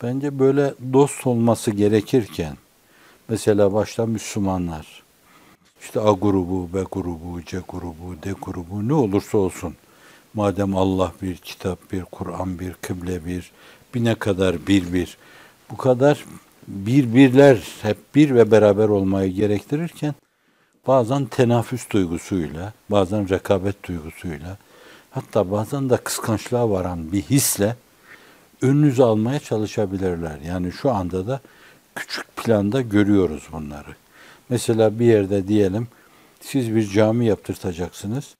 Bence böyle dost olması gerekirken, mesela başta Müslümanlar, işte A grubu, B grubu, C grubu, D grubu ne olursa olsun. Madem Allah bir, kitap bir, Kur'an bir, kıble bir ne kadar bir. Bu kadar birbirler hep bir ve beraber olmayı gerektirirken bazen tenafüs duygusuyla, bazen rekabet duygusuyla, hatta bazen de kıskançlığa varan bir hisle önünüzü almaya çalışabilirler. Yani şu anda da küçük planda görüyoruz bunları. Mesela bir yerde diyelim siz bir cami yaptırtacaksınız.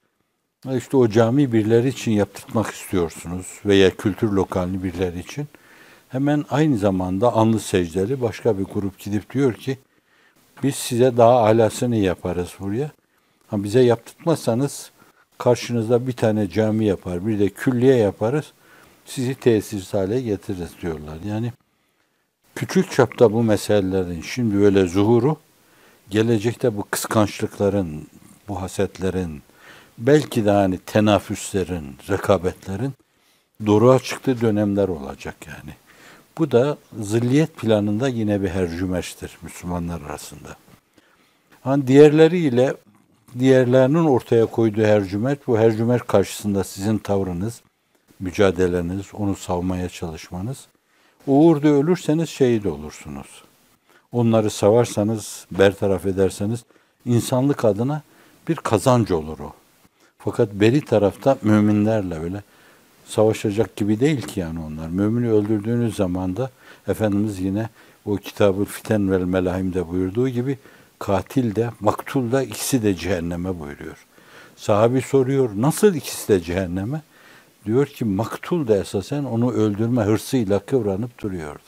İşte o cami birileri için yaptırtmak istiyorsunuz veya kültür lokalini birileri için. Hemen aynı zamanda alnı secdeli başka bir grup gidip diyor ki biz size daha alasını yaparız buraya. Ha, bize yaptırtmazsanız karşınızda bir tane cami yapar, bir de külliye yaparız. Sizi tesirsiz hale getiririz diyorlar. Yani küçük çapta bu meselelerin şimdi böyle zuhuru, gelecekte bu kıskançlıkların, bu hasetlerin, belki de hani tenafüslerin, rekabetlerin doruğa çıktığı dönemler olacak yani. Bu da zilliyet planında yine bir hercümeştir Müslümanlar arasında. Hani diğerlerinin ortaya koyduğu hercümerç, bu hercümerç karşısında sizin tavrınız, mücadeleniz, onu savmaya çalışmanız. O uğurda ölürseniz şehit olursunuz. Onları savarsanız, bertaraf ederseniz insanlık adına bir kazanç olur o. Fakat beri tarafta müminlerle öyle savaşacak gibi değil ki yani onlar. Mümini öldürdüğünüz zaman da Efendimiz yine o Kitab-ı Fiten vel Melahim'de buyurduğu gibi katil de maktul da ikisi de cehenneme buyuruyor. Sahabi soruyor nasıl ikisi de cehenneme? Diyor ki maktul da esasen onu öldürme hırsıyla kıvranıp duruyordu.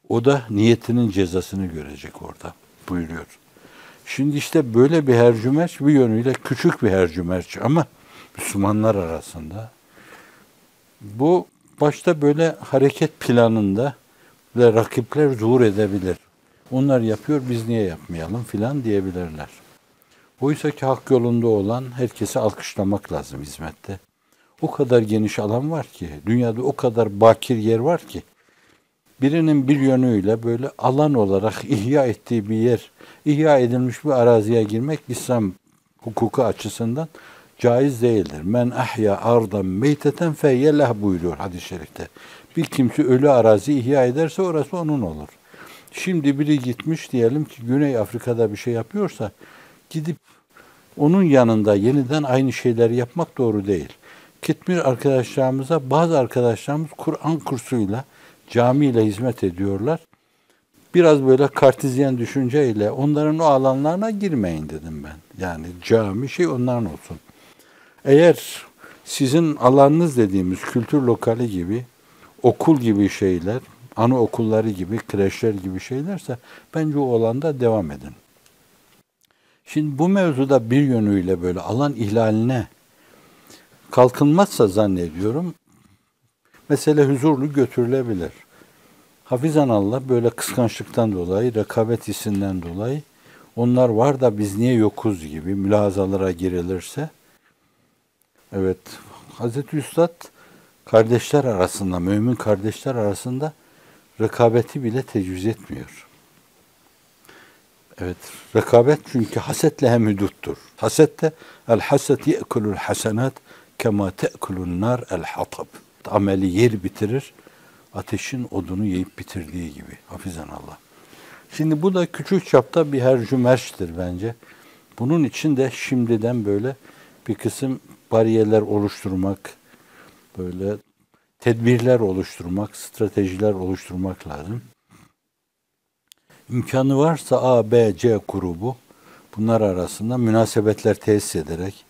O da niyetinin cezasını görecek orada buyuruyor. Şimdi işte böyle bir hercümerç bir yönüyle küçük bir hercümerç ama Müslümanlar arasında bu başta böyle hareket planında ve rakipler zuhur edebilir. Onlar yapıyor biz niye yapmayalım filan diyebilirler. Oysa ki hak yolunda olan herkesi alkışlamak lazım hizmette. O kadar geniş alan var ki, dünyada o kadar bakir yer var ki, birinin bir yönüyle böyle alan olarak ihya ettiği bir yer, ihya edilmiş bir araziye girmek İslam hukuku açısından caiz değildir. Men ahya ardan meyteten feyyeleh buyuruyor hadis-i şerifte. Bir kimse ölü arazi ihya ederse orası onun olur. Şimdi biri gitmiş diyelim ki Güney Afrika'da bir şey yapıyorsa gidip onun yanında yeniden aynı şeyleri yapmak doğru değil. Kitmir arkadaşlarımıza bazı arkadaşlarımız Kur'an kursuyla camiyle hizmet ediyorlar. Biraz böyle kartizyen düşünceyle onların o alanlarına girmeyin dedim ben. Yani cami şey onların olsun. Eğer sizin alanınız dediğimiz kültür lokali gibi, okul gibi şeyler, anaokulları gibi, kreşler gibi şeylerse bence o alanda devam edin. Şimdi bu mevzuda bir yönüyle böyle alan ihlaline kalkınmazsa zannediyorum mesele huzurlu götürülebilir. Hafizanallah böyle kıskançlıktan dolayı, rekabet hissinden dolayı onlar var da biz niye yokuz gibi mülahazalara girilirse evet Hazreti Üstad kardeşler arasında, mümin kardeşler arasında rekabeti bile tecviz etmiyor. Evet, rekabet çünkü hasetle hemhuduttur. Hasette el haset ye'kulul hasenat kema te'kulun nar el hatab. Ameli yer bitirir, ateşin odunu yiyip bitirdiği gibi. Hafizanallah. Şimdi bu da küçük çapta bir hercümerçtir bence. Bunun için de şimdiden böyle bir kısım bariyerler oluşturmak, böyle tedbirler oluşturmak, stratejiler oluşturmak lazım. İmkanı varsa A, B, C grubu bunlar arasında münasebetler tesis ederek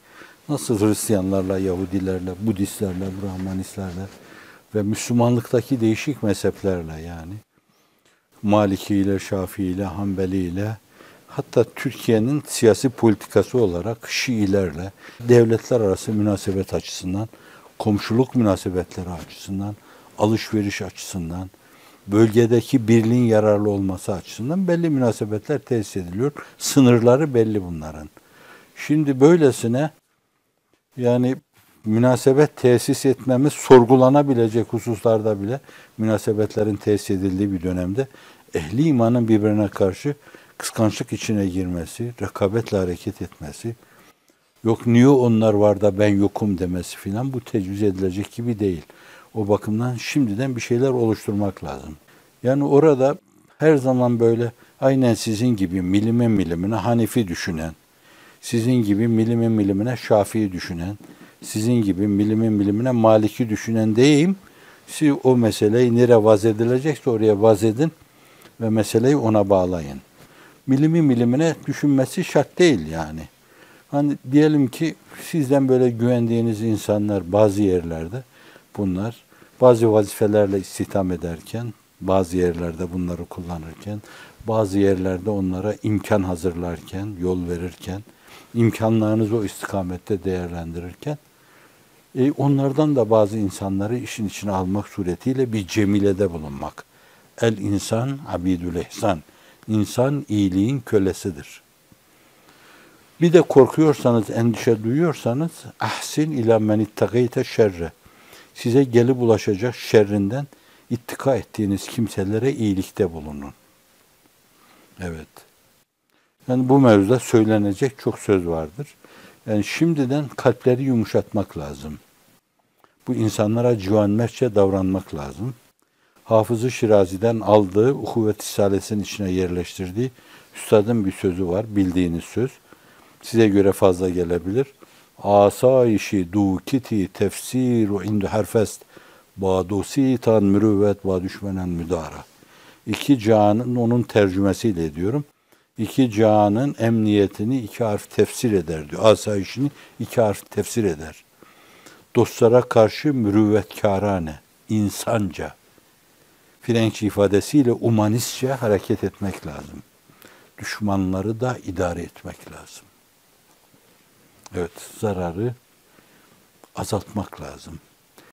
nasıl Hristiyanlarla, Yahudilerle, Budistlerle, Brahmanistlerle ve Müslümanlıktaki değişik mezheplerle yani Maliki ile, Şafii ile, Hanbeli ile hatta Türkiye'nin siyasi politikası olarak Şiilerle devletler arası münasebet açısından, komşuluk münasebetleri açısından, alışveriş açısından, bölgedeki birliğin yararlı olması açısından belli münasebetler tesis ediliyor. Sınırları belli bunların. Şimdi böylesine yani münasebet tesis etmemiz sorgulanabilecek hususlarda bile münasebetlerin tesis edildiği bir dönemde ehli imanın birbirine karşı kıskançlık içine girmesi, rekabetle hareket etmesi, yok niye onlar var da ben yokum demesi filan bu tecviz edilecek gibi değil. O bakımdan şimdiden bir şeyler oluşturmak lazım. Yani orada her zaman böyle aynen sizin gibi milime milimine Hanefi düşünen, sizin gibi milime milimine Şafii düşünen, sizin gibi milime milimine Maliki düşünen diyeyim. Siz o meseleyi nereye vaz edilecekse oraya vaz edin ve meseleyi ona bağlayın. Milimi milimine düşünmesi şart değil yani. Hani diyelim ki sizden böyle güvendiğiniz insanlar bazı yerlerde bunlar bazı vazifelerle istihdam ederken, bazı yerlerde bunları kullanırken, bazı yerlerde onlara imkan hazırlarken, yol verirken, imkanlarınızı o istikamette değerlendirirken, onlardan da bazı insanları işin içine almak suretiyle bir cemilede bulunmak. El insan abidül ihsan. İnsan iyiliğin kölesidir. Bir de korkuyorsanız, endişe duyuyorsanız ahsin ila men ittakayte şerre. Size gelip ulaşacak şerrinden ittika ettiğiniz kimselere iyilikte bulunun. Evet. Yani bu mevzuda söylenecek çok söz vardır. Yani şimdiden kalpleri yumuşatmak lazım. Bu insanlara civanmertçe davranmak lazım. Hafız-ı Şirazi'den aldığı Uhuvvet Risalesi'nin içine yerleştirdiği üstadın bir sözü var, bildiğiniz söz. Size göre fazla gelebilir. Asayişi dukiti tefsiru indu herfest badusitan mürüvvet ba düşmenen müdara. İki cihanın onun tercümesiyle ediyorum. İki cihanın emniyetini iki harf tefsir eder diyor. Asayişini iki harf tefsir eder. Dostlara karşı mürüvvetkârane, insanca, Frenkçe ifadesiyle humanistçe hareket etmek lazım. Düşmanları da idare etmek lazım. Evet, zararı azaltmak lazım.